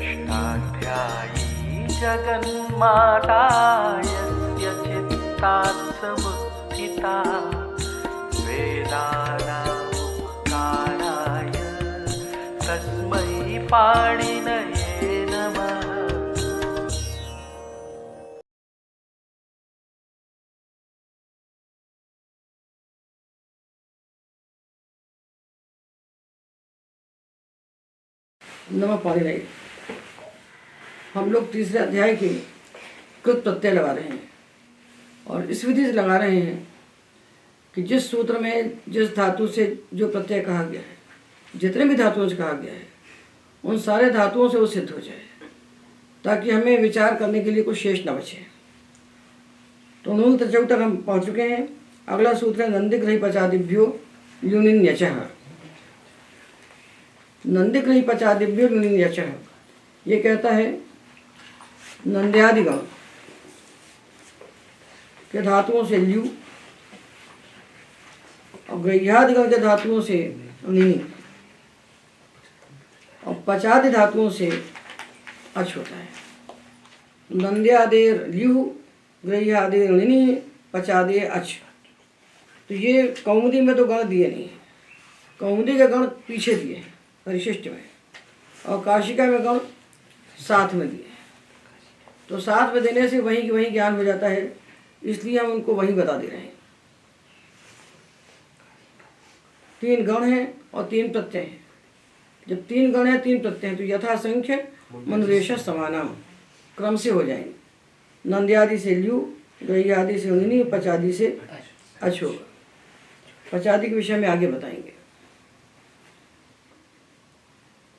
षष्ठाध्यायी जगन्माता यस्य चित्तात् समुत्थिता वेदानामुपकाराय तस्मै पाणिनये नमः। नमः पाणिनये। हम लोग तीसरे अध्याय के कृत प्रत्यय लगा रहे हैं और इस विधि से लगा रहे हैं कि जिस सूत्र में जिस धातु से जो प्रत्यय कहा गया है, जितने भी धातुओं से कहा गया है, उन सारे धातुओं से वो सिद्ध हो जाए, ताकि हमें विचार करने के लिए कुछ शेष न बचे। तो नूल तक हम पहुँच चुके हैं। अगला सूत्र है नंदिग्रही पचादिभ्यो ल्युनिन्यचः। नंदिग्रही पचादिभ्यो ल्युनिन्यचः ये कहता है नंद्यादिगण के धातुओं से ल्यू और ग्रह्यादिगण के धातुओं से निनि और पचादि धातुओं से अच होता है। नंद्यादेर ल्यू ग्रह्यादेर निनि पचादे अच। तो ये कौमुदी में तो गण दिए नहीं है, कौमुदी के गण पीछे दिए हैं परिशिष्ट में, और काशिका में गण साथ में दिए। तो साथ में देने से वहीं की वहीं ज्ञान हो जाता है, इसलिए हम उनको वहीं बता दे रहे हैं। 3 गण हैं और 3 प्रत्यय हैं। जब 3 गण हैं 3 प्रत्यय हैं तो यथासंख्य मनुरेश समानाम क्रम से हो जाएंगे। नंद्यादि से ल्यू, ग्रह्यादि से निनि, पचादि से अच होगा। पचादि के विषय में आगे बताएंगे।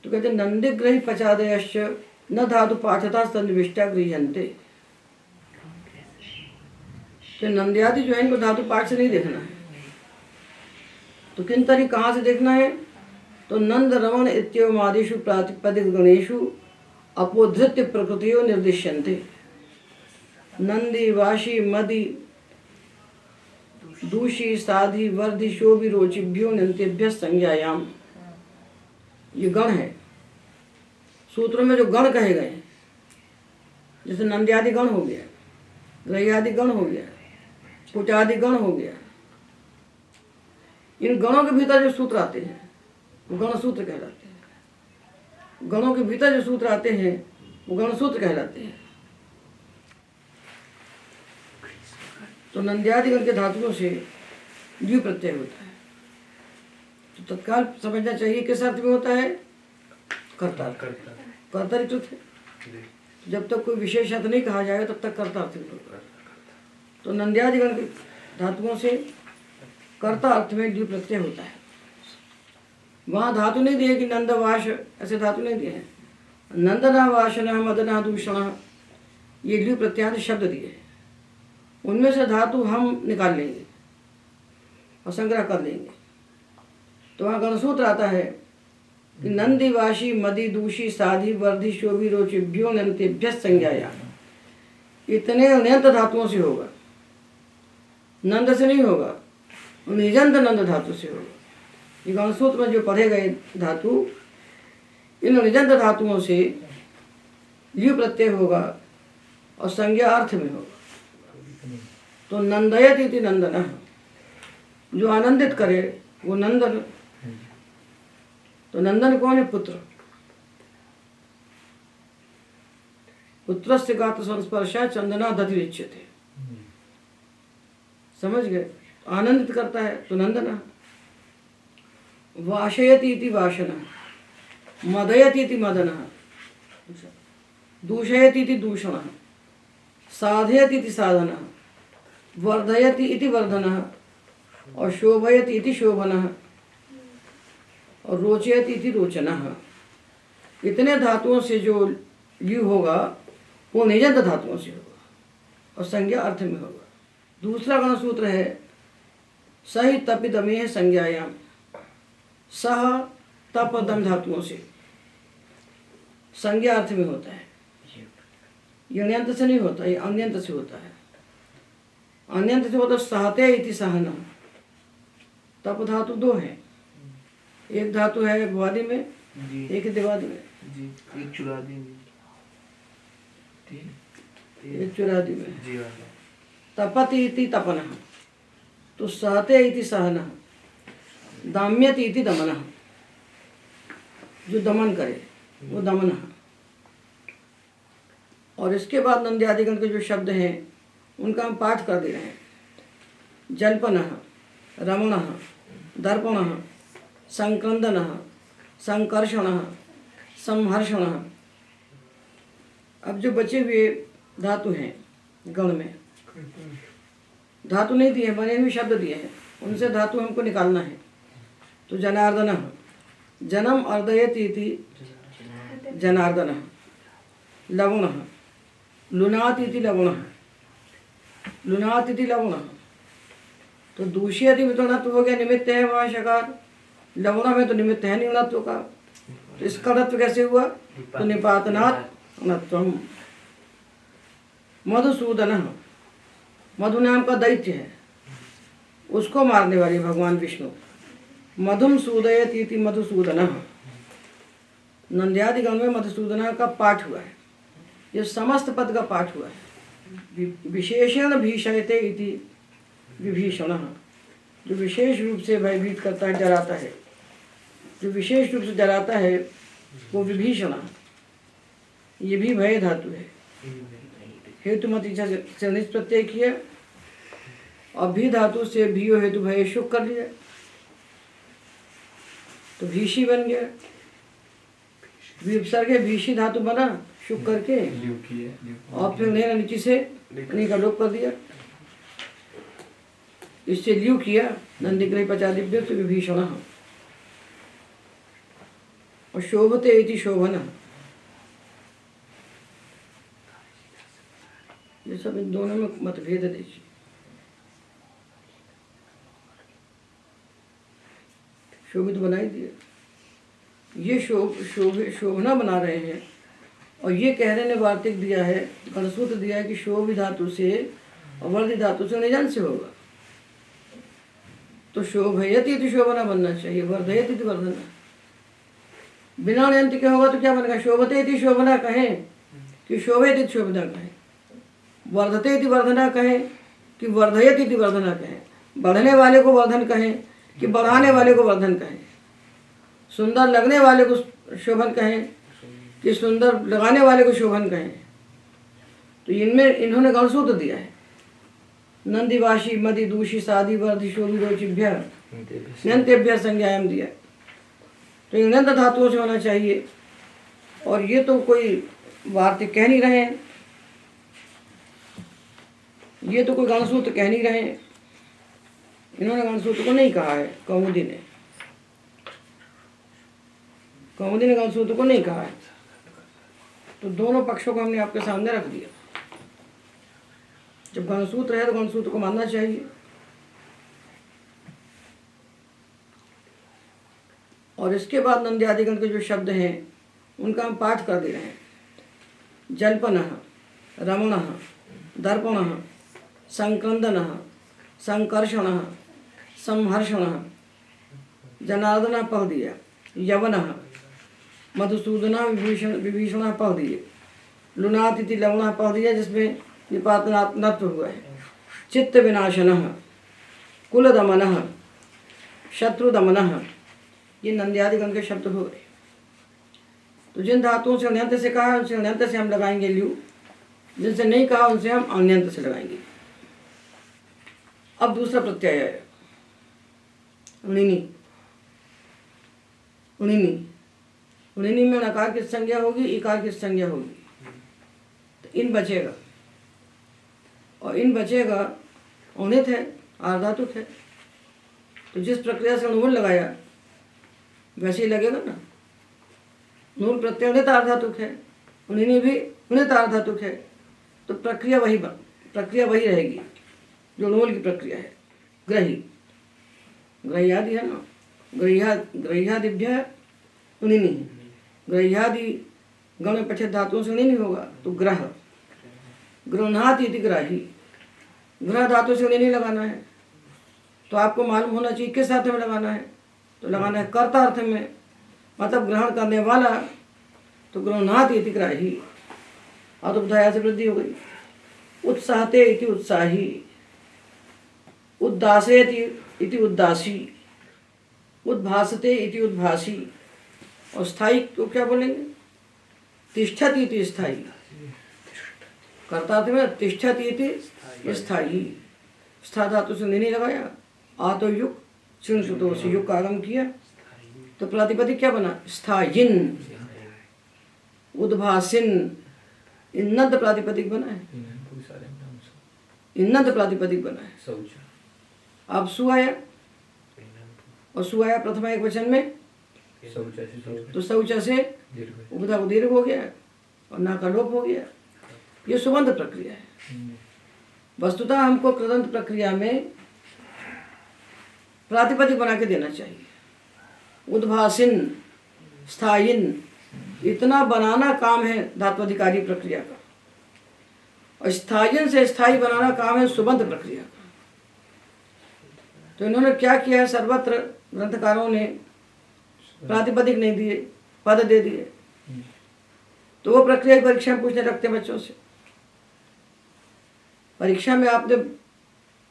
तो कहते नंदिग्रही पचादयश्च न धातु पाठता सन्निविष्टा गृह्यन्ते। तो नंद्यादि जो है इनको धातु पाठ से नहीं देखना है। तो किन तरी कहाँ से देखना है? तो नंद रमण इत्येवमादिषु प्रातिपदिक गणेषु अपोधृत्य प्रकृतियो निर्दिश्यन्ते। नंदी, वाशी, मदी, दूषी, साधी, वर्धि, शोभि, रोचिभ्यो नंतेभ्य संज्ञायाम। ये गण है। सूत्रों में जो गण कहे गए, जैसे नंद्यादि गण हो गया, ग्रह्यादि गण हो गया, कुचादि गण हो गया, इन गणों के भीतर जो सूत्र आते हैं वो गण सूत्र कहलाते हैं। गणों के भीतर जो सूत्र आते हैं वो गण सूत्र कहलाते हैं। तो नंद्यादि गण के धातुओं से द्वि प्रत्यय होता है। तो तत्काल समझना चाहिए किस अर्थ में होता है? कर्ता। कर्तरिकृत है। जब तक कोई विशेष अर्थ नहीं कहा जाएगा तब तक कर्ता अर्थ नहीं होगा। तो नंद्यादि गण के धातुओं से कर्ता अर्थ में द्वि प्रत्यय होता है। वहाँ धातु नहीं दिए कि नंदवाश, ऐसे धातु नहीं दिए हैं। नंदना, वाशना, मदना, दूषण, ये द्वि प्रत्यादि शब्द दिए हैं। उनमें से धातु हम निकाल लेंगे और संग्रह कर लेंगे। तो वहाँ गणसूत्र आता है कि नंदी, वाशी, मदी, दूषी, साधी, वर्धि, शोभि, रोचिभ्यो नंतेभ्य संज्ञाया। इतने अनंत धातुओं से होगा, नंद से नहीं होगा, निजंत नंद धातु से होगा। ये गणसूत्र में जो पढ़े गए धातु, इन निजंत धातुओं से ल्यू प्रत्यय होगा और संज्ञा अर्थ में होगा। तो नंदयत इति नंदन, जो आनंदित करे वो नंदन। तो नंदन कौन है? पुत्र। पुत्रस्य गात्र संस्पर्शा चंदना दधिरिच्यते। समझ गए? आनंदित करता है तो नंदन। वाशयति इति वाशना, मदयति इति मदन, दूषयति इति दूषण, साधयति इति साधन, वर्धयति इति वर्धन, और शोभयति इति शोभन, और रोचयति इति रोचन। इतने धातुओं से जो ल्यू होगा वो निजंत धातुओं से होगा और संज्ञा अर्थ में होगा। दूसरा गण सूत्र है सही तपिदमेह संज्ञायाम। सह तप दम धातुओं से संज्ञा अर्थ में होता है। ये अन्यंत से नहीं होता, ये अन्यंत से होता है। अन्यंत से होता सहते इति सहना। तप धातु 2 है, एक धातु है भवादि में, एक दिवादि में। जी, एक चुरादी में एक चुरादी में जी वाला तपति इति तपनः, तो सहते इति सहनः, दाम्यति इति दमनः, जो दमन करे वो दमनः। और इसके बाद नंद्यादिगण के जो शब्द हैं उनका हम पाठ कर दे रहे हैं। जल्पनः, रमणः, दर्पणः, संक्रंदनः, संकर्षणः, संहर्षणः। अब जो बचे हुए धातु हैं गण में, धातु नहीं दिए, बने हुए शब्द दिए हैं, उनसे धातु हमको निकालना है। तो जनार्दनः, जन्म अर्दयति इति जनार्दनः। लवणः, लुनाति इति लवणः, लुनाति इति लवणः। तो दूषी यदि वितरणत्व हो गया, निमित्त है वहाँ शकार। लवण में तो निमित्त है नहीं णत्व का, तो इसका णत्व कैसे हुआ? तो निपातनात् णत्वम्। मधुसूदनः, मधु नाम का दैत्य है, उसको मारने वाले भगवान विष्णु। मधुम सूदयति इति मधुसूदनः। नंद्यादिगण में मधुसूदन का पाठ हुआ है, ये समस्त पद का पाठ हुआ है। विशेषण भीषयते इति विभीषणः, जो विशेष रूप से भयभीत करता है, डराता है, जो विशेष रूप से डराता है वो विभीषण। ये भी भय धातु है। हेतुमति से निज प्रत्यय किया और भी धातु से भीयो हेतु भय शुक कर लिया, तो भीषी बन गया। विपसर्गे भीषी धातु बना शुक करके, और फिर नैना नीचे से नी का लोप कर दिया, इससे ल्यू किया। नंदिग्रह पचादिभ्य से विभीषण। और शोभते इति शोभन। ये सब इन दोनों में मतभेद देखिए। शोभित बना ही दिया, ये शोभना बना रहे हैं। और ये कह रहे ने वार्तिक दिया है, गणसूत्र दिया है कि शोभ धातु से और वर्धि धातु से निजन से होगा। तो शोभयति इति शोभना बनना चाहिए, वर्धयति इति वर्धना। बिना ण्यंत के होगा तो क्या बनेगा? शोभते इति शोभना कहें कि शोभेति इति शोभना कहें, वर्धते इति वर्धना कहें कि वर्धयति इति वर्धना कहें, बढ़ने वाले को वर्धन कहें कि बढ़ाने वाले को वर्धन कहें, सुंदर लगने वाले को शोभन कहें कि सुंदर लगाने वाले को शोभन कहें। तो इनमें इन्होंने गणसूत्र दिया है। नंदिवाशी मदि दूषी साधि वर्धि शोभि रोचिभ्य नंतेभ्य संज्ञायाम दिया। तो इनंत धातुओं से होना चाहिए। और ये तो कोई वार्तिक कह नहीं रहे हैं, ये तो कोई गणसूत्र कह नहीं रहे हैं। इन्होंने गणसूत्र को नहीं कहा है, कौमुदी ने गणसूत्र को नहीं कहा है। तो दोनों पक्षों को हमने आपके सामने रख दिया। जब गणसूत्र है तो गणसूत्र को मानना चाहिए। और इसके बाद नंद्यादिगण के जो शब्द हैं उनका हम पाठ कर दे रहे हैं। जल्पनः, रमणः, दर्पणः, संक्रंदनः, संकर्षणः, संहर्षणः। जनार्दनः पढ़ दिया। यवनः, मधुसूदनः, विभीषणः पढ़ दिए। लुनातिथि लवणः पढ़ दिया, जिसमें निपातनात्व हुआ है। चित्त विनाशनः, कुलदमनः, शत्रुदमनः। ये नंद्यादिगण के शब्द हो गए। तो जिन धातुओं से अण्यंत से कहा उनसे अण्यंत से हम लगाएंगे ल्यू, जिनसे नहीं कहा उनसे हम अण्यंत से लगाएंगे। अब दूसरा प्रत्यय है उणिनी। उणिनी, उणिनी में नकार की संज्ञा होगी, इकार की संज्ञा होगी। तो इन बचेगा, और इन बचेगा उणित है, आर्धातुक है। तो जिस प्रक्रिया से नून लगाया वैसे ही लगेगा ना। नून प्रत्यय उणित आर्धातुक है, उणिनी भी उणित आर्धातुक है। तो प्रक्रिया वही रहेगी जो नूल की प्रक्रिया है। ग्रही, ग्रह्यादि है ना, ग्रह्यादिभ्य उणिनी। ग्रह्यादि गण पठित धातुओं से उणिनी होगा। तो ग्रह, गृह्णाति इति ग्राही। ग्रह धातु से उणिनी लगाना है। तो आपको मालूम होना चाहिए किस अर्थ में लगाना है। तो लगाना है कर्ता अर्थ में, मतलब ग्रहण करने वाला। तो गृह्णाति इति ग्राही, अतुपधाया से वृद्धि हो गई। उत्साहते इति उत्साही, उद्दासेति इति उद्दासी, उद्भासते इति उद्भासी। और स्थायी को क्या बोलेंगे? तिष्ठति इति स्थायी, कर्ता में तिष्ठति इति स्थायी। स्था धातु से नहीं लगाया, आ तो युग चिंसुतो से युग का आगम किया, तो प्रातिपदिक क्या बना? स्थायिन, उद्भासिन, इन्नद प्रातिपदिक बना है, इन्नद प्रातिपदिक बना है। अब सु आया, और सु आया प्रथमा एक वचन में, तो शौचा से उपधा को दीर्घ हो गया और ना का लोप हो गया। ये सुबंध प्रक्रिया है। वस्तुतः हमको कृदंत प्रक्रिया में प्रातिपदिक बना के देना चाहिए। उद्भासिन, स्थायिन, इतना बनाना काम है धात्वाधिकारी प्रक्रिया का, और स्थायिन से स्थायी बनाना काम है सुबंध प्रक्रिया का। तो इन्होंने क्या किया है, सर्वत्र ग्रंथकारों ने प्रातिपदिक नहीं दिए, पद दे दिए। तो वो प्रक्रिया की परीक्षा में पूछने लगते हैं बच्चों से। परीक्षा में आपने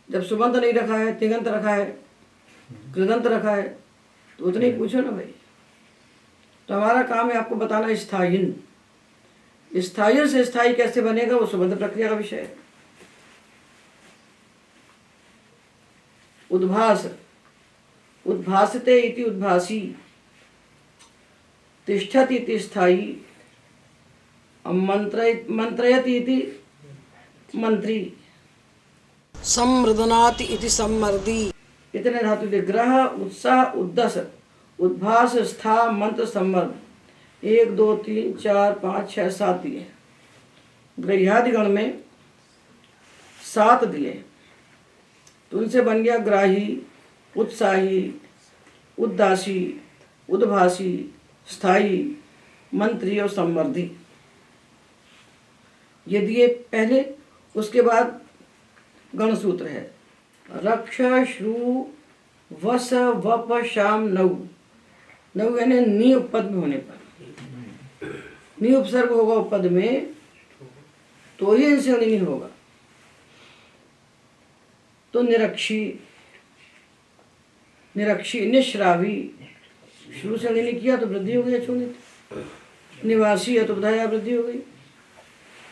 जब सुबंध नहीं रखा है, तिङंत रखा है, कृदंत रखा है, तो उतने ही पूछो ना भाई। तो हमारा काम है आपको बताना स्थायिन, स्थायिन से स्थायी कैसे बनेगा, वो सुबंध प्रक्रिया का विषय है। उद्भास, उद्भासते इति उद्भासी, तिष्ठति इति स्थायी, मंत्रयति इति मंत्री, समृदनाति इति सम्मर्दी। इतने धातु दे, ग्रह, उत्साह, उद्दस, उद्भास, स्था, मंत्र, सम्मर्द। 1 2 3 4 5 6 7 दिए। ग्रह्यादिगण में 7 दिए, तो उनसे बन गया ग्राही, उत्साही, उद्दासी, उद्भासी, स्थायी, मंत्री और सम्मर्दी। ये दिए पहले। उसके बाद गणसूत्र है, रक्ष, श्रु, वस, वप, शाम, नौ। नौ यानी नी उपपद में होने पर, नी उपसर्ग होगा उपपद में तो ही इनसे नहीं होगा। तो निरक्षी, निरक्षी, निश्रावी, शुरू से नहीं किया तो वृद्धि हो गई अचोनित। निवासी अतुपधाया वृद्धि हो गई।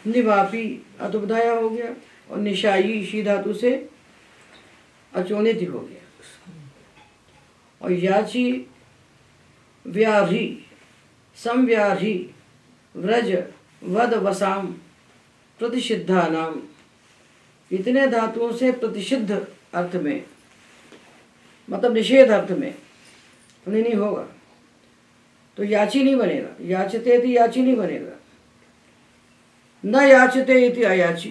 निवापी अतुपधाया हो गया, और निशाई शी धातु से अचोनित हो गया। और याची, व्याधी, समव्याधी, व्रज, वद, वसाम, प्रतिषिद्धा नाम। इतने धातुओं से प्रतिषिद्ध अर्थ में, मतलब निषेध अर्थ में नहीं होगा, तो याची नहीं बनेगा। याचते इति याची नहीं बनेगा। न याचते इति अयाची,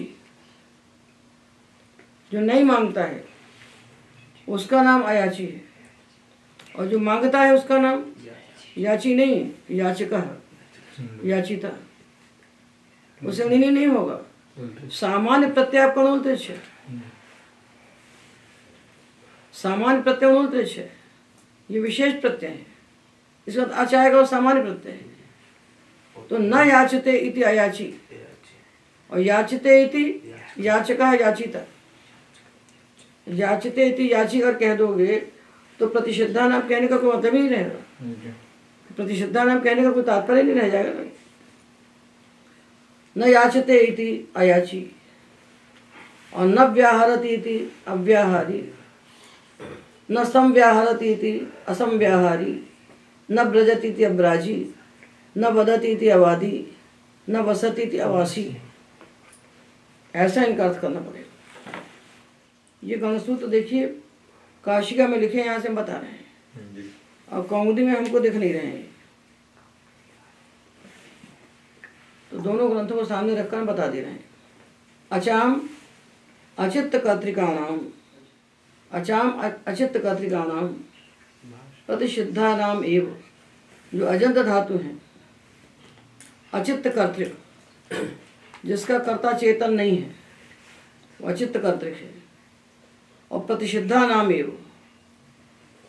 जो नहीं मांगता है उसका नाम अयाची है, और जो मांगता है उसका नाम याची नहीं, याचिका, याचिता। उसे नहीं होगा। सामान्य प्रत्यय आपका बोलते छे, सामान्य प्रत्यय बोलते छे, ये विशेष प्रत्यय है। इस वक्त आ चाहेगा वो सामान्य प्रत्यय है। तो न याचते इति अयाची, और याचते इति याचका, याचिता। याचते इति याची अगर कह दोगे तो प्रतिषिद्धा नाम कहने का कोई मतलब ही नहीं रहेगा। प्रतिषिद्धा नाम कहने का कोई तात्पर्य नहीं रह जाएगा ना। न याचते इति अयाची, और न व्याहरति इति अव्याहारी, न संव्याहरति इति असंव्याहारी, न व्रजति इति अव्राजी, न वदति इति अवादी, न वसति इति अवासी। ऐसा इनका अर्थ करना पड़ेगा। ये गणसूत्र देखिए काशिका में लिखे, यहाँ से हम बता रहे हैं, और कौमुदी में हमको दिख नहीं रहे हैं। तो दोनों ग्रंथों को सामने रखकर हम बता दे रहे हैं। अचाम अचित्त कर्तृकाणाम, अचाम अचित्त कर्तृकाणाम प्रतिषिद्धा नाम एव। जो अजंत धातु हैं, अचित्त कर्तृक, जिसका कर्ता चेतन नहीं है, वो अचित्त कर्तृक है। और प्रतिषिद्धा नाम एव,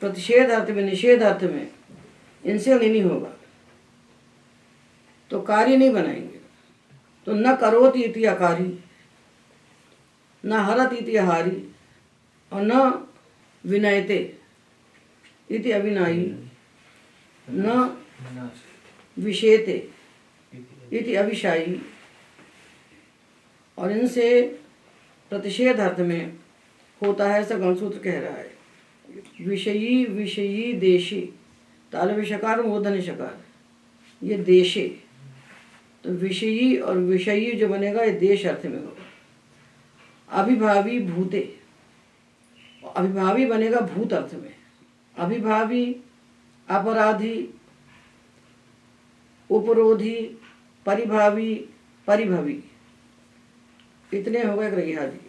प्रतिषेध अर्थ में, निषेध अर्थ में इनसे नहीं होगा। तो कार्य नहीं बनाएंगे। तो न करोति इति अकारी, न हरत इति हारी, और न विनयते इति अविनायी, न विषेते इति अविषायी। और इनसे प्रतिषेध अर्थ में होता है, ऐसा गणसूत्र कह रहा है। विषयी विषयी देशी, तालव्य शकार मूर्धन्य शकार, ये देशे। तो विषयी और विषयी जो बनेगा ये देश अर्थ में होगा। अभिभावी भूते, अभिभावी बनेगा भूत अर्थ में। अभिभावी, अपराधी, उपरोधी, परिभावी, परिभवी, इतने हो गए ग्रह्यादि।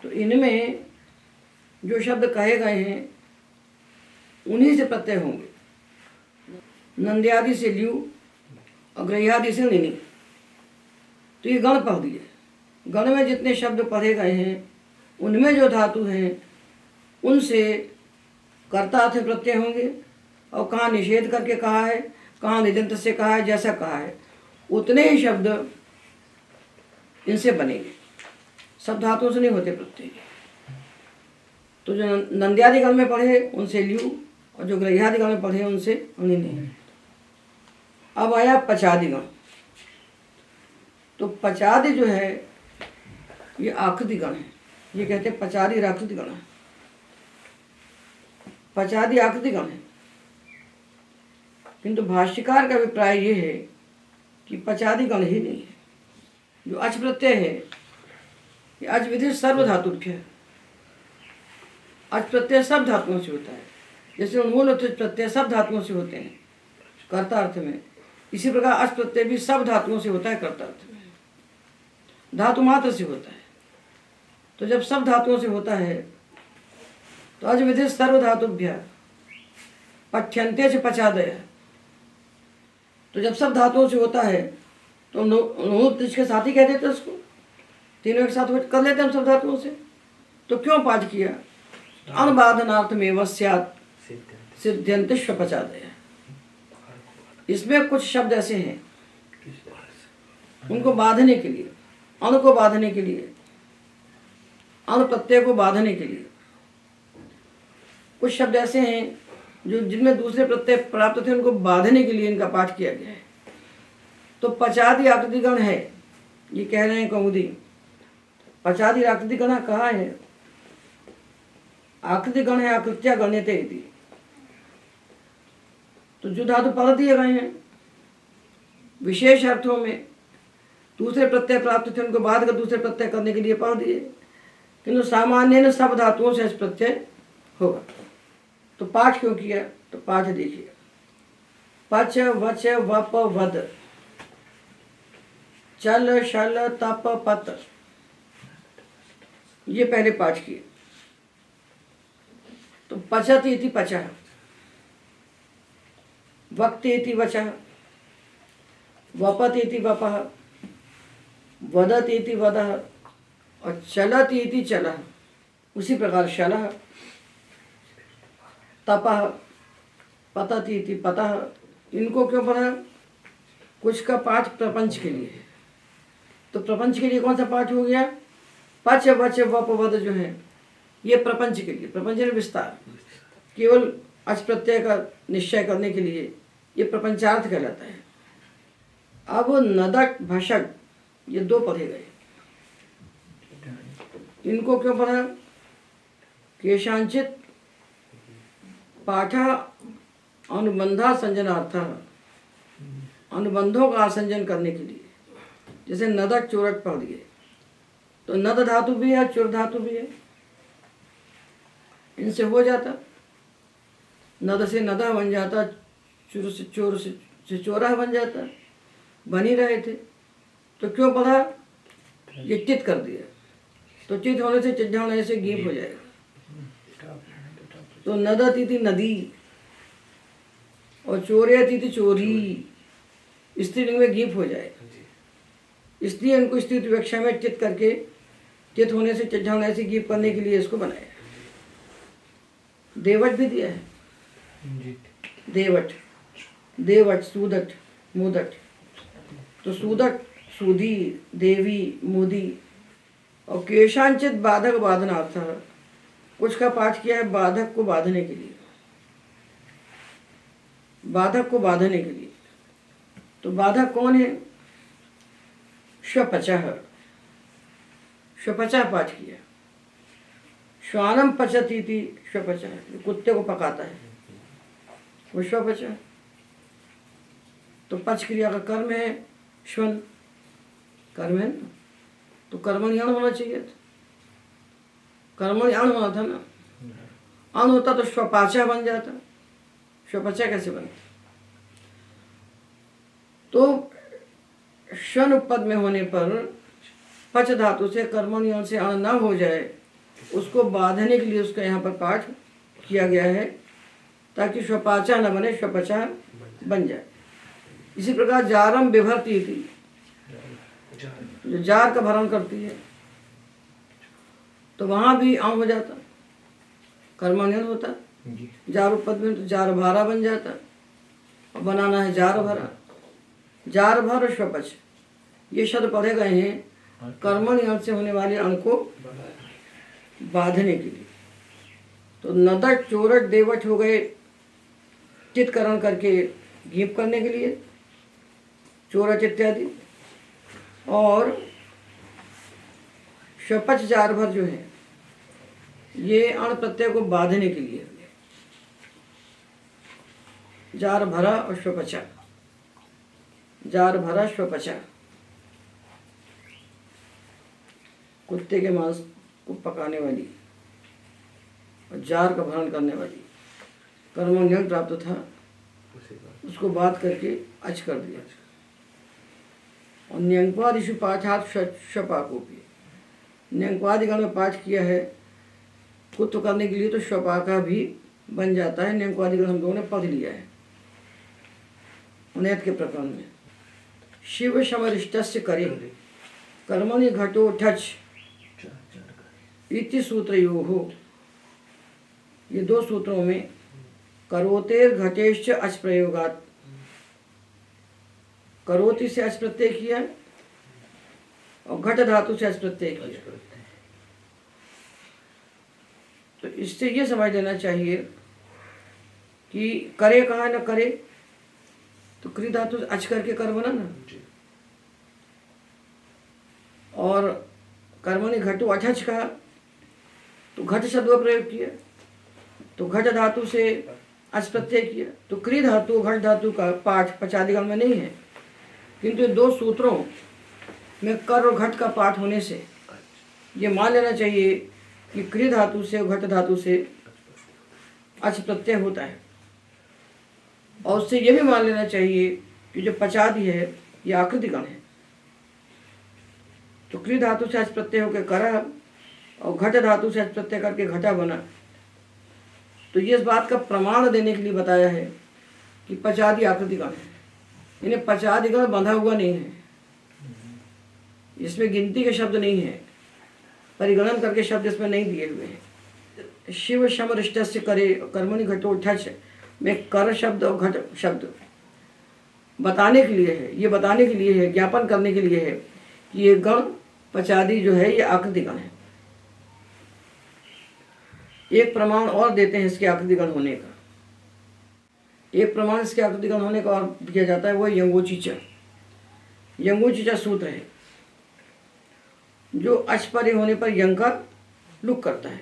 तो इनमें जो शब्द कहे गए हैं उन्हीं से प्रत्यय होंगे। नंद्यादि से ल्यू और ग्रह्यादि से निनी। तो ये गण पढ़ दिए। गण में जितने शब्द पढ़े गए हैं उनमें जो धातु हैं उनसे कर्ता अर्थ प्रत्यय होंगे। और कहाँ निषेध करके कहा है, कहाँ निजंत से कहा है, जैसा कहा है उतने ही शब्द इनसे बनेंगे। सब धातुओं से नहीं होते प्रत्यय। तो जो नंद्यादि गण में पढ़े उनसे ल्यू, और जो ग्रह्यादि गण में पढ़े उनसे नहीं। अब आया पचादि गण। तो पचादि जो है ये आकृति गण है। ये कहते हैं पचादि आकृति गण है। पचादि आकृति गण है, किंतु भाष्यकार का अभिप्राय ये है कि पचादि गण ही नहीं है। जो अच प्रत्यय है ये अच विधि सर्वधातुभ्य है। अच प्रत्यय सब धातुओं से होता है। जैसे उन्मूल प्रत्यय सब धातुओं से होते हैं कर्ता अर्थ में, इसी प्रकार अच प्रत्यय भी सब धातुओं से होता है कर्ता अर्थ में, धातु मात्र से होता है। तो जब सब धातुओं से होता है तो अच विधि सर्वधातुभ्य पठ्यन्ते च पचादय। तो जब सब धातुओं से होता है तो नूत के साथ ही कह देते उसको, तीनों एक साथ कर लेते हम सब धातुओं से। तो क्यों पाठ किया? तो अनुबाधनार्थमेव स्यात् सिद्ध्यन्ते पचादय। इसमें कुछ शब्द ऐसे हैं उनको बांधने के लिए, अणु को बांधने के लिए, अणु प्रत्यय को बांधने के लिए। कुछ शब्द ऐसे हैं जो जिनमें दूसरे प्रत्यय प्राप्त थे उनको बांधने के लिए इनका पाठ किया गया है। तो पचादि आकृतिगण है, ये कह रहे हैं कौमुदी। पचादि आकृतिगण कहा है? आकृतिगण है आकृत्या गण्यते इति। तो जो धातु पढ़ दिए गए हैं विशेष अर्थों में, दूसरे प्रत्यय प्राप्त थे उनको बाध कर दूसरे प्रत्यय करने के लिए पढ़ दिए, किंतु सामान्य न सब धातुओं से प्रत्यय होगा। तो पाठ क्यों किया? तो पाठ देखिए। पच वच वप वद, चल शल तप पत, ये पहले पाठ किए। तो पचत इति पचः, वक्त इति वचः, वपत इति वपः, वदत इति वदः, और चलत इति चलः। उसी प्रकार शलः, तपः, पतत इति पतः। इनको क्यों पढ़ा? कुछ का पाठ प्रपंच के लिए। तो प्रपंच के लिए कौन सा पाठ हो गया? पच वच वप वद जो है ये प्रपंच के लिए, प्रपंच में विस्तार, केवल अच प्रत्यय का निश्चय करने के लिए ये प्रपंचार्थ कहलाता है। अब नदक भषक ये दो पढ़े गए। इनको क्यों पढ़ा? केशांचित पाठ अनुबंधा संजनार्थ, अनुबंधों का आसंजन करने के लिए। जैसे नदक चोरक पढ़ दिए, तो नद धातु भी है, चोर धातु भी है, इनसे हो जाता। नद से नदा बन जाता, चोर से चोरा बन जाता, बन ही रहे थे। तो क्यों पढ़ा? ये चित कर दिया। तो चित होने से चिज्जा होने से गीप हो जाएगा। तो नदती थी नदी और चोरयती थी चोरी, स्त्रीलिंग में गीप हो जाएगा। इसलिए इनको स्त्री विवक्षा में चित करके, चित होने से चिज्जा होने से गीप करने के लिए इसको बनाया। देवट भी दिया है, देवट, देवट, सूदट, मुदट। तो सुदट, सुधी, देवी, मुदी और केशांचित बाधक बाधनार्थ, कुछ का पाठ किया है बाधक को बांधने के लिए, बाधक को बांधने के लिए। तो बाधक कौन है? श्वपचः, श्वपचः पाठ किया। श्वानम पचती थी, श्वपचः कुत्ते को पकाता है वो श्वपचः। तो पच क्रिया का कर्म है श्वन, कर्म है ना, तो कर्मणि अण होना चाहिए था, कर्मणि अण होना था ना, अण होता तो श्वपाचा बन जाता, श्वपचा कैसे बनता? तो शन पद में होने पर पच धातु से कर्मणि अण से अण न हो जाए, उसको बांधने के लिए उसका यहाँ पर पाठ किया गया है, ताकि श्वपाचा न बने, श्वपचा बन जाए। इसी प्रकार जारम विभर्ती थी, जो जार का भरण करती है, तो वहां भी अण हो जाता, कर्मण्यन होता। जार पद में तो जार भारा बन जाता, और बनाना है जार भरा। जार भर श्वपच, ये शब्द पढ़े गए हैं कर्मण्य अण से होने वाले अण को बांधने के लिए। तो नदट, चोरट, देवट हो गए चित्करण करके गीप करने के लिए, चोरच इत्यादि। और श्वपच जार भर जो है ये अण प्रत्यय को बांधने के लिए, जार भरा और श्वपचा, जार भरा श्वपचा, कुत्ते के मांस को पकाने वाली और जार का भरण करने वाली। कर्मण्यन प्राप्त था, उसको बात करके अच कर दिया। और न्यंक्वादिशु पाठात श्वपाकोपी, न्यंक्वादिगण में पाठ किया है कुत्व करने के लिए, तो श्वपाका भी बन जाता है। न्यंक्वादिगण हम लोगों ने पढ़ लिया है उन्नत के प्रकरण में। शिव समरिष्टस्य करे कर्मणि घटो ठच इति सूत्रयोः, ये दो सूत्रों में करोतेर घटेश्च अच प्रयोगात, करोति से अच प्रत्यय किया और घट धातु से अच प्रत्यय किया। तो इससे ये समझ लेना चाहिए कि करे कहाँ न करे, तो क्री धातु अच करके कर बना ना, और कर्मणि घटो अठच कहा तो घट शब्द का प्रयोग किया, तो घट धातु से अच प्रत्यय किया। तो क्री धातु घट धातु का पाठ पचादिगण में नहीं है, किंतु दो सूत्रों में कर और घट का पाठ होने से ये मान लेना चाहिए कि क्री धातु से घट धातु से अच प्रत्यय होता है। और उससे ये भी मान लेना चाहिए कि जो पचादि है ये आकृतिगण है, तो क्री धातु से अच प्रत्यय होकर करा और घट धातु से अच प्रत्यय करके घटा बना। तो ये इस बात का प्रमाण देने के लिए बताया है कि पचादि आकृतिगण है, इन्हें पचादिगण बंधा हुआ नहीं है, इसमें गिनती के शब्द नहीं है, परिगणन करके शब्द इसमें नहीं दिए हुए हैं। शिव समरिष्टस्य करे कर्मणि घटो ठच में कर शब्द और घट शब्द बताने के लिए है, ये बताने के लिए है, ज्ञापन करने के लिए है कि ये गण पचादि जो है ये आकृतिगण है। एक प्रमाण और देते हैं इसके आकृतिगण होने का, एक प्रमाण इसके आकृतिगण होने का और दिया जाता है, वो यंगोचीचा, यंगोचीचा सूत्र है जो अच परे होने पर यंग का लुक करता है,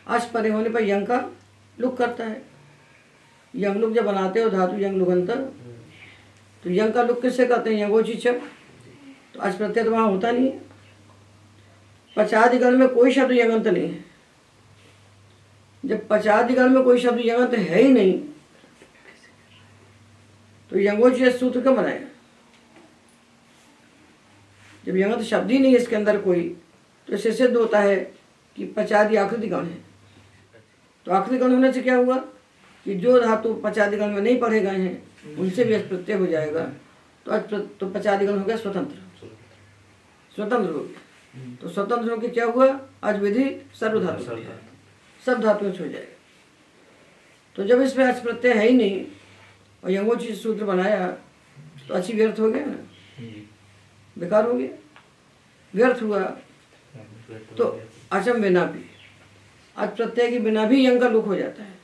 अच परे होने पर यंग का लुक करता है। यंग लुक जब बनाते हो धातु यंग लुगंतर, तो यंग का लुक किससे करते हैं? यंगोचीचा। तो अच प्रत्यय तो वहाँ होता नहीं है, पचादिगण में कोई शब्द यंगंत नहीं है। जब पचादिगण में कोई शब्द यंगंत है ही नहीं, तो यंगोचीचा सूत्र कब बनाएगा? जब यंगंत शब्द ही नहीं है इसके अंदर कोई, तो इससे सिद्ध होता है कि पचादि आकृतिगण है। तो आकृतिगण होने से क्या हुआ कि जो धातु पचादिगण में नहीं पढ़े गए हैं उनसे भी अच प्रत्यय हो जाएगा, तो पचादिगण हो गया स्वतंत्र, स्वतंत्र हो गया। तो स्वतंत्र होकर क्या हुआ? अच विधि सर्वधातु, सब धातुओं से हो जाएगा। तो जब इसमें अच प्रत्यय है ही नहीं, और यंगोची सूत्र बनाया तो अच्छी व्यर्थ हो गया ना, बेकार हो गया, व्यर्थ हुआ। तो अचम बिना भी, अच प्रत्यय के बिना भी यंग का लुक हो जाता है।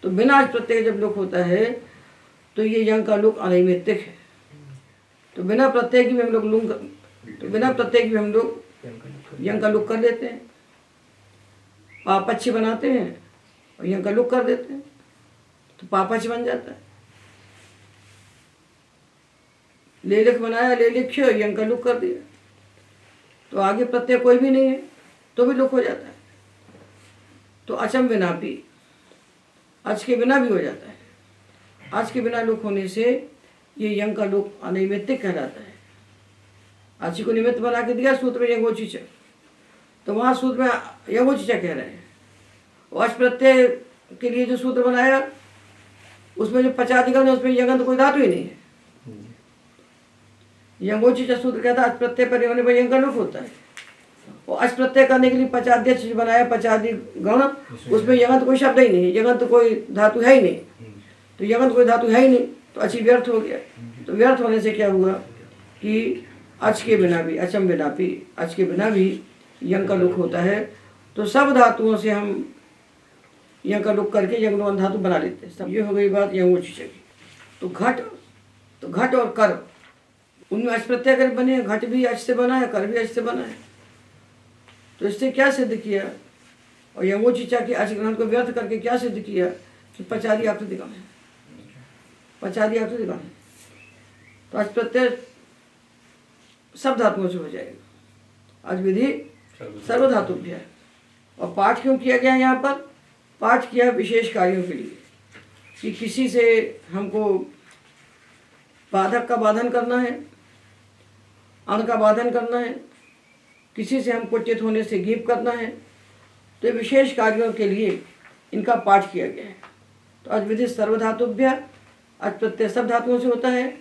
तो बिना अच प्रत्यय जब लुक होता है तो ये यंग का लुक अनैमित्तिक है। तो बिना प्रत्यय की भी हम लोग लुंग, तो बिना प्रत्यय की भी हम लोग यंग का लुक कर देते हैं, पापच्छ बनाते हैं और यंग का लुक कर देते हैं, तो पापच्छ बन जाता है। लेलिख बनाया, लेलिख्य, यंग का लुक कर दिया, तो आगे प्रत्यय कोई भी नहीं है तो भी लुक हो जाता है। तो अचम बिना भी, अच के बिना भी हो जाता है। अच के बिना लुक होने से ये यंग का लुक अनैमित्तिक कहलाता है। अच को निमित्त बना के दिया सूत्र में यंगोचिच, तो वहाँ सूत्र में यंगोचिचा कह रहे हैं। और अच प्रत्यय के लिए जो सूत्र बनाया उसमें जो पचादिगण है उसमें यंगन तो कोई धातु ही नहीं है। यंगोचिचा सूत्र कहता है अच प्रत्यय पर होने पर यंग का लुक होता है। और अच प्रत्यय करने के लिए पचाद्यक्ष बनाया, पचादिगण, उसमें यंगन कोई शब्द ही नहीं है, यंगन तो कोई धातु है ही नहीं। तो यंगन कोई धातु है ही नहीं तो अच्छी व्यर्थ हो गया। तो व्यर्थ होने से क्या हुआ कि अच के बिना भी, अचम बिना भी, अच के बिना भी यंग का लुक होता है। तो सब धातुओं से हम यंग का लुक करके यंग धातु बना लेते हैं। सब ये हो गई बात यंगोचिचा की। तो घट और कर, उनमें अच प्रत्यय कर बने, घट भी अच से बना है, कर भी अच से बना है। तो इससे क्या सिद्ध किया, और यंगोचिचा के अच ग्रहण को व्यर्थ करके क्या सिद्ध किया कि पचादी आकृतिगण है, पचादी आकृतिगण है। तो अच प्रत्यय सब धातुओं से हो जाएगा। आज विधि सर्वधातुभ्य है। और पाठ क्यों किया गया यहाँ पर, पाठ किया विशेष कार्यों के लिए कि किसी से हमको बाधक का बाधन करना है, अण का बाधन करना है, किसी से हमको चित होने से गीप करना है, तो विशेष कार्यों के लिए इनका पाठ किया गया है। तो आज विधि सर्वधातुभ्य, अच प्रत्यय सब धातुओं से होता है।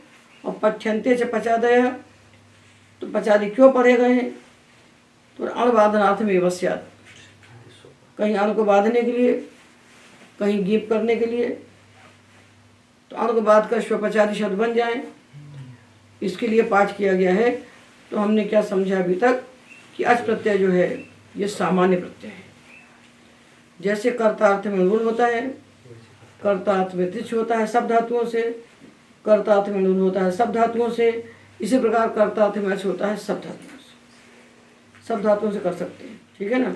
और पठ्यन्ते च पचादय, तो पचादी क्यों पढ़े गए हैं, तो अण बाधनार्थ में वस्यात्, कहीं अण को बांधने के लिए, कहीं गीप करने के लिए, तो अण को बांध कर स्वपचादी शब्द बन जाए, इसके लिए पाठ किया गया है। तो हमने क्या समझा अभी तक कि अच प्रत्यय जो है ये सामान्य प्रत्यय है। जैसे कर्तार्थ में नुन होता है, कर्तार्थ में तिच होता है सब धातुओं से, कर्तार्थ में नुन होता है सब धातुओं से, इसी प्रकार कर्तार्थ में अच होता है सब धातुओं से, सब धातुओं से कर सकते हैं। ठीक है ना।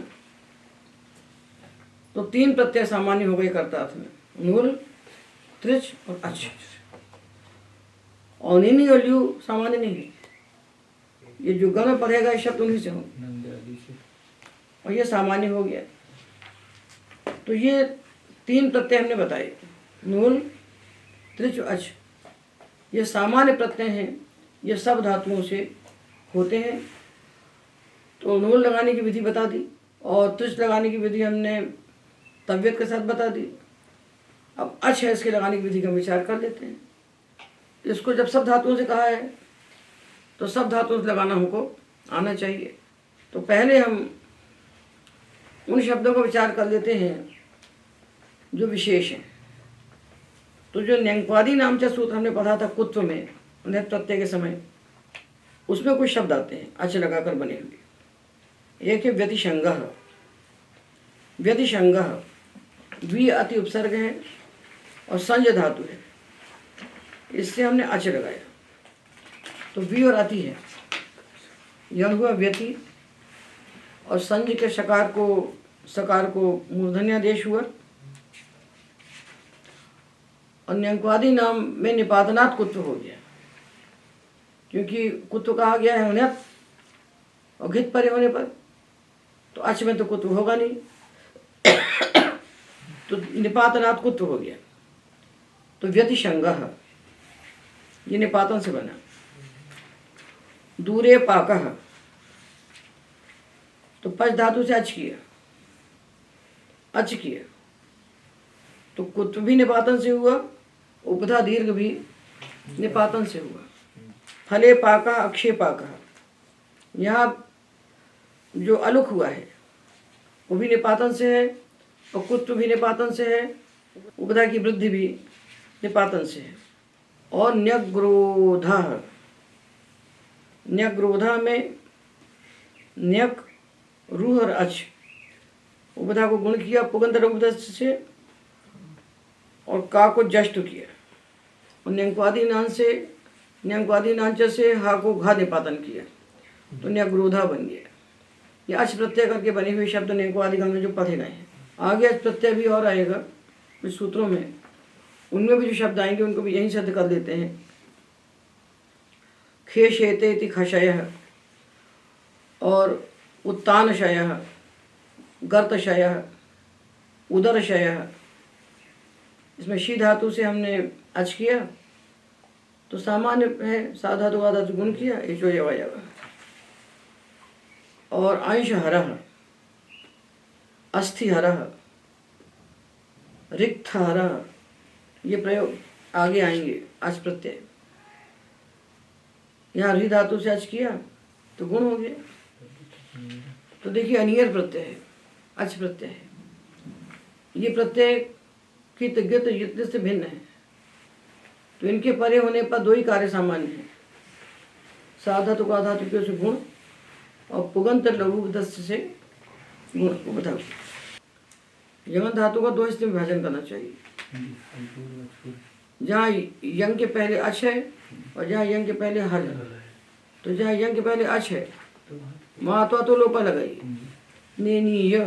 तो 3 प्रत्यय सामान्य हो गए कर्तार्थ में, नुल, त्रिच और अच। और निनी और ल्यू सामान्य नहीं है, ये जो गण पढ़ेगा ये शब्द उन्हीं से हो, और ये सामान्य हो गया। तो ये 3 प्रत्यय हमने बताए, नूल, त्रिच, अच, ये सामान्य प्रत्यय हैं, ये सब धातुओं से होते हैं। तो नूल लगाने की विधि बता दी और त्रिच लगाने की विधि हमने तव्यत के साथ बता दी। अब अच है, इसके लगाने की विधि का विचार कर लेते हैं। इसको जब सब धातुओं से कहा है तो सब धातुओं से लगाना हमको आना चाहिए। तो पहले हम उन शब्दों का विचार कर लेते हैं जो विशेष हैं। तो जो न्यंगपादी नाम का सूत्र हमने पढ़ा था कुत्व में नेत प्रत्यय के समय, उसमें कुछ शब्द आते हैं अच लगाकर बने हुए। एक है व्यतिशंगः, व्यतिशंगः वी अति उपसर्ग है और संज धातु है, इससे हमने अच लगाया। तो वी और अति है, यह हुआ व्यति, और संज के सकार को मूर्धन्यादेश हुआ। और न्यंगवादी नाम में निपातनात् कुत्व हो गया, क्योंकि कुत्व कहा गया है उन्हें और घित परे होने पर, तो अच में तो कुत्व होगा नहीं, तो निपातनात् कुत्व हो गया। तो व्यतिशंगः ये निपातन से बना। दूरे पाकः, तो पच धातु से अच किया, अच किया, तो कुत्व भी निपातन से हुआ, उपधा दीर्घ भी निपातन से हुआ। फले पाका अक्षय पाका, यहाँ जो अलुक हुआ है वो भी निपातन से है और कुत्व भी निपातन से है, उपधा की वृद्धि भी निपातन से है। और न्यग्रोधा, न्यग्रोधा में न्यक रूह और अच उपधा को गुण किया पुगंत उपदस्त से, और का को जष्ट किया, और न्यंक्वादी नान से, न्यंक्वादी नांच से हा को घा निपातन किया, तो न्यग्रोधा बन गया। ये अच प्रत्यय करके बने हुए शब्द न्यंक्वादी गण में जो पढ़े गए हैं। आगे अच प्रत्यय भी और आएगा इस सूत्रों में, उनमें भी जो शब्द आएंगे उनको भी यहीं सिद्ध कर देते हैं। खे शेते इति खशयः, और उत्तानशयः, गर्तशयः, उदरशयः, इसमें शी धातु से हमने अच किया तो सामान्य है, सा धातु आ धातु गुण किया, एचो यव, और अंश हरः, अस्थि हरः, रिक्त हरः, ये प्रयोग आगे आएंगे। अच प्रत्यय यहाँ री धातु से अच किया तो गुण हो गया। तो देखिए अनियर प्रत्यय है, अच प्रत्यय है। ये प्रत्यय की तज्ञत युक्त से भिन्न है, तो इनके परे होने पर दो ही कार्य सामान्य है, साधातु का धातु से गुण और पुगंत लघु दस्त से गुण को बताओ। यमन धातु का दो हिस्से में विभाजन करना चाहिए, जहाँ यंग के पहले अच है और जहाँ यंग के पहले हल है। तो जहाँ यंग के पहले अच है वहाँ तो लोपा लगाई, नेनीय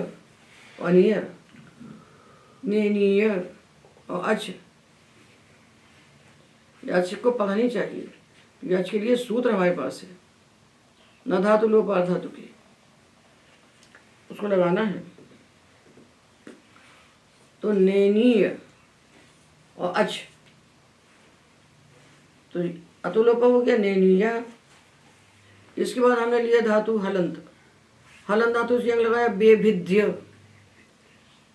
अनिय, नेनीय और अच, अच को पढ़नी चाहिए। ये अच के लिए सूत्र हमारे पास है, न धातु लोप अर्धातु के, उसको लगाना है। तो नेनीय और अच, तो अतुलोप हो गया नेनीय। इसके बाद हमने लिया धातु हलंत, हलंत धातु से यंग लगाया बेभिद्य,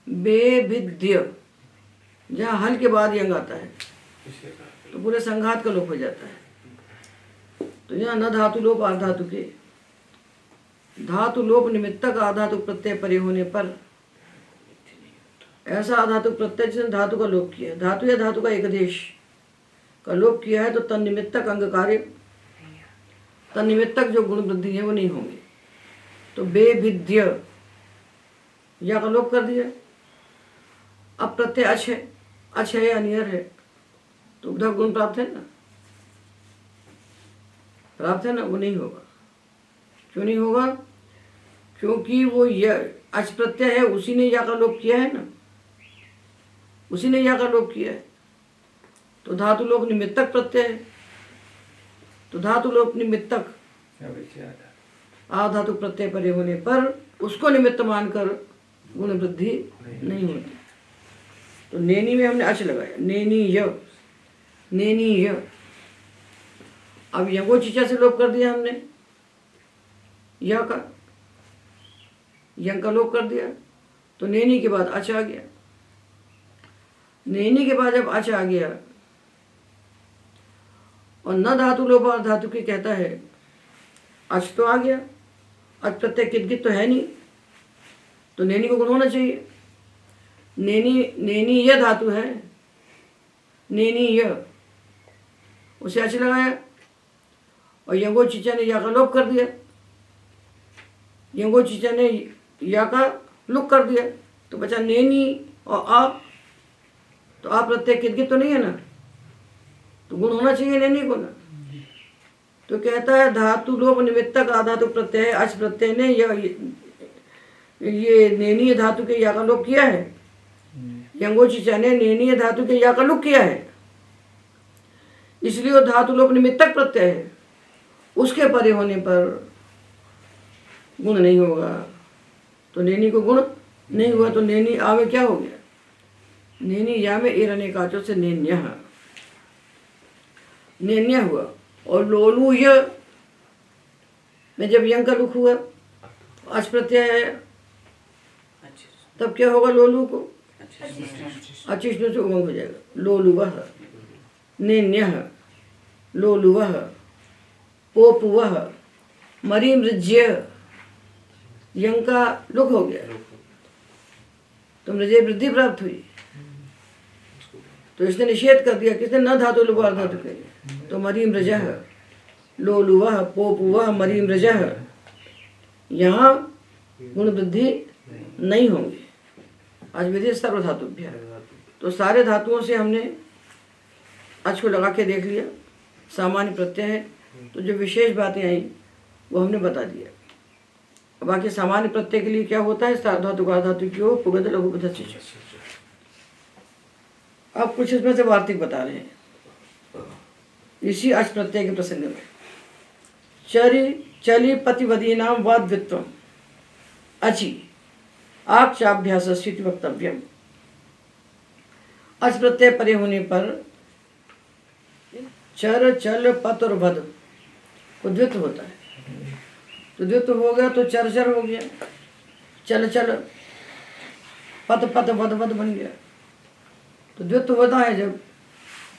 बेभिद्य, जहाँ हल के बाद यंग आता है तो पूरे संघात का लोप हो जाता है। तो यहाँ न धातु लोप आधातु के, धातु लोप निमित्तक आधातु प्रत्यय परे होने पर, ऐसा आधातु प्रत्यय जिसने धातु का लोप किया है, धातु या धातु का एकदेश का लोप किया है, तो तन्निमित्तक अंग कार्य, तन्निमित्तक जो गुण वृद्धि है वो नहीं होंगे। तो बेभिद्य या का लोप कर दिया। अब प्रत्यय अच है, अच है या अनियर है, तो उधर गुण प्राप्त है ना, प्राप्त है ना, वो नहीं होगा। क्यों नहीं होगा? क्योंकि वो यह अच प्रत्यय है, उसी ने या का लोप किया है ना, उसी ने या का लोप किया है। तो धातु लोप निमित्तक प्रत्यय है, तो धातु लोप निमित्तक आधातु प्रत्यय परे होने पर उसको निमित्त मानकर गुण वृद्धि नहीं होती। तो नेनी में हमने अच लगाया, नेनीय, नेनीय। अब यंगो चीचा से लोप कर दिया हमने, या का यंग का लोप कर दिया, तो नेनी के बाद अच आ गया। नेनी के बाद जब अच आ गया और न धातु लोप और धातु की कहता है, अच तो आ गया, अच प्रत्यय कित तो है नहीं, तो नेनी को गुण होना चाहिए। नेनी, नेनी यह धातु है, नेनी यह, उसे अच लगाया और यंगो चीचा ने या का लोप कर दिया, यंगो चीचा ने या का लुक कर दिया, तो बचा नेनी और आप। तो आप प्रत्यय कित तो नहीं है ना, तो गुण होना चाहिए नेनी को ना। तो कहता है धातु लोप निमित्तक आधातु प्रत्यय, अच प्रत्यय ने ये नेनीय धातु के या का लोप किया है, यंगो चीचा ने नेनीय धातु के या का लुक किया है, इसलिए वो धातु लोप निमित्तक प्रत्यय है, उसके परे होने पर गुण नहीं होगा। तो नेनी को गुण नहीं हुआ, तो नेनी आ में क्या हो गया, नेनी या में एरने काचो से नेन्य, नेन्य हुआ। और लोलू य में जब यंग का लुक हुआ, अच प्रत्यय आया, तब क्या होगा, लोलू को अचिष्णु से उमंग हो जाएगा, लोलुवः, नेन्यः, लोलुवः, पोपुवः, मरीमृज्य, यंग का लुक हो गया, तो मृजय वृद्धि प्राप्त हुई। तो इसने निषेध कर दिया, किसने? न धातु लुवा धातु के। तो मरीम रजह, लो लुवह पोपुवह मरीम रजह, यहाँ गुण वृद्धि नहीं होंगे। आज विधि सर्व धातुभ्य। तो सारे धातुओं से हमने अच को लगा के देख लिया, सामान्य प्रत्यय है। तो जो विशेष बातें आई वो हमने बता दिया। बाकी सामान्य प्रत्यय के लिए क्या होता है? सार्वधातु धातु की हो पुगध लघु पद से। अब कुछ इसमें से वार्तिक बता रहे हैं इसी अच प्रत्यय के प्रसंग में। चरी चली पतिवदी नाम वाद्वित्वम अचि आक्षाभ्यास वक्तव्यम। अच प्रत्यय परे होने पर चर चल पत और भद को द्वित्व होता है। तो द्वित्व हो गया तो चर चर हो गया, चल चल, पत पत वद वद बन गया। तो द्वित्व होता है जब,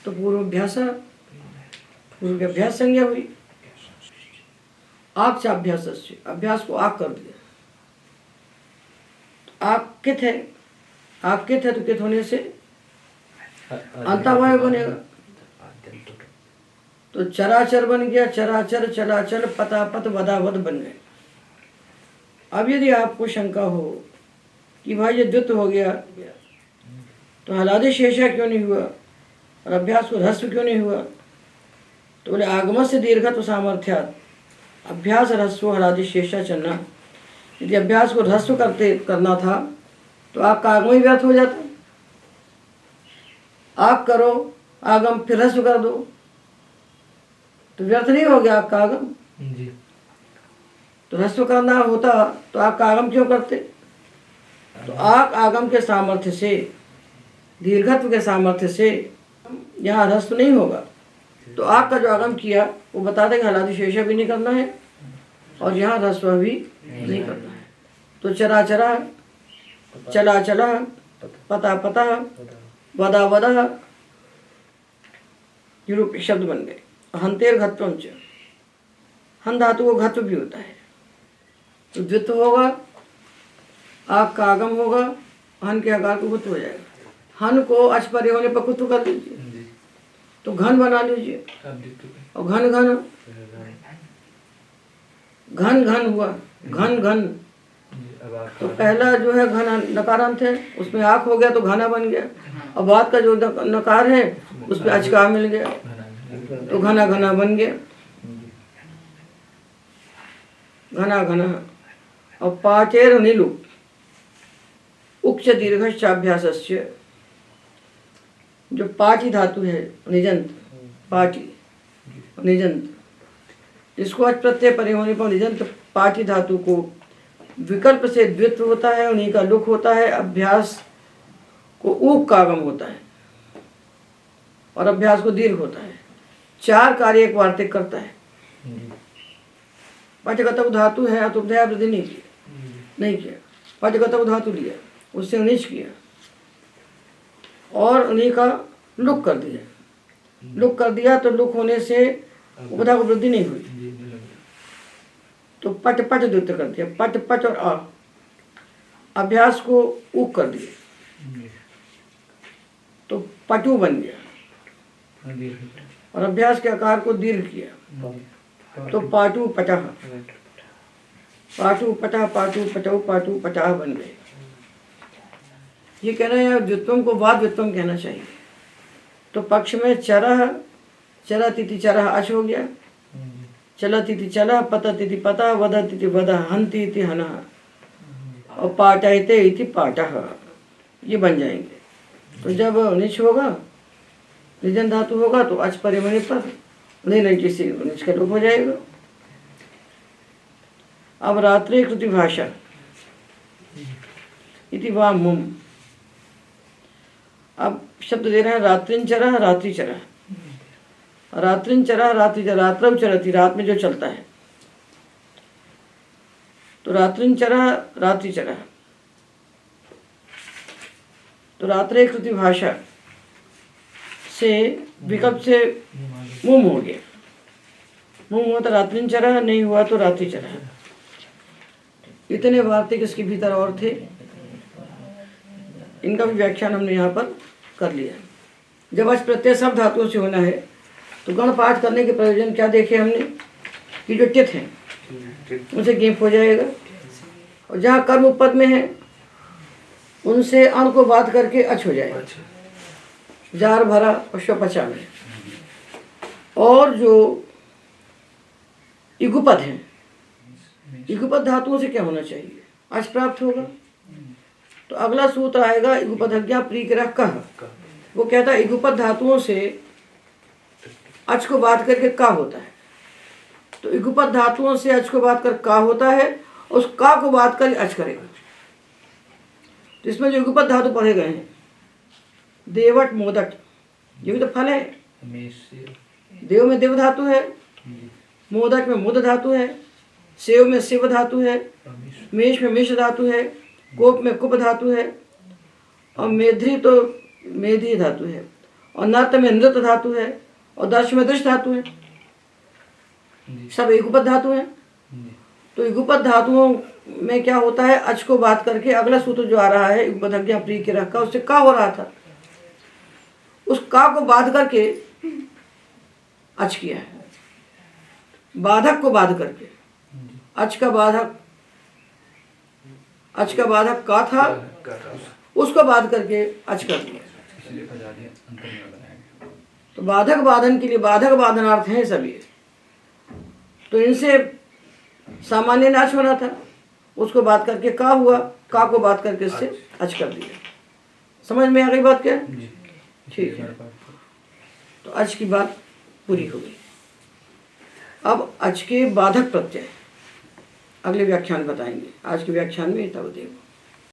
तो पूर्वाभ्यास, पूर्व अभ्यास संज्ञा हुई। आक अभ्यास, अभ्यास को आक कर दिया। आक कित है, आक कित है तो कित होने से अंतावाय बनेगा। तो चराचर बन गया, चराचर चलाचल पतापत वदावद बन गए। अब यदि आपको शंका हो कि भाई ये द्वित्व हो गया तो हलादि शेषा क्यों नहीं हुआ और अभ्यास को ह्रस्व क्यों नहीं हुआ? तो बोले आगम से दीर्घत्व सामर्थ्यात अभ्यास ह्रस्व हलादि शेषा चलना। यदि अभ्यास को ह्रस्व करना था तो आपका आगम ही व्यर्थ हो जाता। आप करो आगम फिर ह्रस्व कर दो तो व्यर्थ नहीं हो गया आपका आगम जी। तो ह्रस्व करना होता तो आपका आगम क्यों करते? तो आप आगम के सामर्थ्य से, दीर्घत्व के सामर्थ्य से यहाँ ह्रस्व नहीं होगा। तो आपका जो आगम किया वो बता देंगे हलादि शेषा भी नहीं करना है और यहाँ ह्रस्व भी नहीं करना है। तो चरा चरा, चला चला, पता पता, वदा वदा यूरोपीय शब्द बन गए। हंतेर घत्वम च, हन धातु को घत्व भी होता है। तो द्वित्व होगा, आग का आगम होगा, हन के आकार को कुत्व हो जाएगा। हन को अच परे होने पर कुत्व कर लीजिए तो घन बना लीजिए। और घन घन, घन घन हुआ, घन घन। तो पहला जो है घन नकारांत है, उसमें आख हो गया तो घना बन गया। और बाद का जो नकार है उसमें अचकार मिल गया तो घना घना बन गया, घना घना। और पाचेर नीलु उच्च दीर्घश्चाभ्यासस्य, जो पाटी धातु है निजंत, पाटी निजंत, जिसको अच प्रत्यय परे होने पर निजंत पाटी धातु को विकल्प से द्वित्व होता है, उन्हीं का लुक होता है। अभ्यास को ऊक का आगम होता है और अभ्यास को दीर्घ होता है। चार कार्य एक वार्तिक करता है। पचगतव धातु है तो दया वृद्धि नहीं किया। पचगतव धातु लिया, उससे उन्नीच किया और उन्हीं का लुक कर दिया। लुक कर दिया तो लुक होने से उपधा को वृद्धि नहीं हुई तो पट पट द्वित्व कर दिया। पट पट और आ, अभ्यास को ऊक कर दिया तो पटु बन गया और अभ्यास के आकार को दीर्घ किया तो पाटू पटह, पाटू पटह, पाटू पटऊ, पाटू पटाह बन गए। ये कहना है द्वित्वम को वाद द्वित्वम कहना चाहिए। तो पक्ष में चरह, चरा तिथि चरह अच हो गया, चला तिथि चला, पता तिथि पता, वदा तिथि वदा, हंति इति हनः और पाटयते इति पाटः, ये बन जाएंगे। तो जब निच होगा, निजन धातु होगा तो अच परे होने पर नहीं से निच का लोप हो जाएगा। अब रात्रि कृति भाषा इति वा मुम, अब शब्द दे रहे हैं रात्रिंचरः रात्रिचरः। रात्रिंचरः रात्रिचरः, रात्रौ चरति, रात में जो चलता है। तो रात्रिंचरः रात्रिचरः, तो रात्रि कृति भाषा से विकल्प से मुम हो गया। मुम हुआ तो रात्रिंचरः, नहीं हुआ तो रात्रिचरः। इतने वार्तिक इसके भीतर और थे, इनका भी व्याख्यान हमने यहाँ पर कर लिया। जब अच प्रत्यय सब धातुओं से होना है तो गण पाठ करने के प्रयोजन क्या देखे हमने कि जो टिथ हैं उनसे गेप हो जाएगा, और जहाँ कर्म उपपद में है उनसे अण को बात करके अच हो जाएगा, जार भरा पशुपचा में। और जो इगुपद हैं, इगुपद धातुओं से क्या होना चाहिए, अच प्राप्त होगा। तो अगला सूत्र आएगा इगुपदज्ञा प्रीकरा कह, वो कहता है इगुपद धातुओं से अच को बात करके का होता है। तो इगुपद धातुओं से अच को बात कर का होता है, उस का को बात कर अच करेगा। तो इसमें जो इगुपद धातु पढ़े गए हैं, देवट मोदट, ये भी तो फल है। देव में देव धातु है, मोदक में मुद धातु है, सेव में शिव धातु है, मेष में मेष धातु है, कोप में कुप धातु है, और मेध्री तो मेधी धातु है, और नृत में नृत धातु है, और दर्श में दृश धातु है। सब इगुपद धातु है। तो इगुपद धातुओं में क्या होता है, अच को बात करके अगला सूत्र जो आ रहा है इगुपदज्ञा प्री के रखा, उससे का हो रहा था, उस का को बाध करके अच किया है, बाधक को बाध करके। अच का बाधक का था, उसको बाध करके अच कर दिया। तो बाधक बाधन के लिए बाधक बाधनार्थ है सभी। तो इनसे सामान्य नाच होना था, उसको बात करके का हुआ, का को बात करके इससे अच कर दिया। समझ में आ गई बात क्या? ठीक है, तो अच की बात पूरी हो गई। अब अच के बाधक प्रत्यय अगले व्याख्यान बताएंगे। आज के व्याख्यान में तब देखो।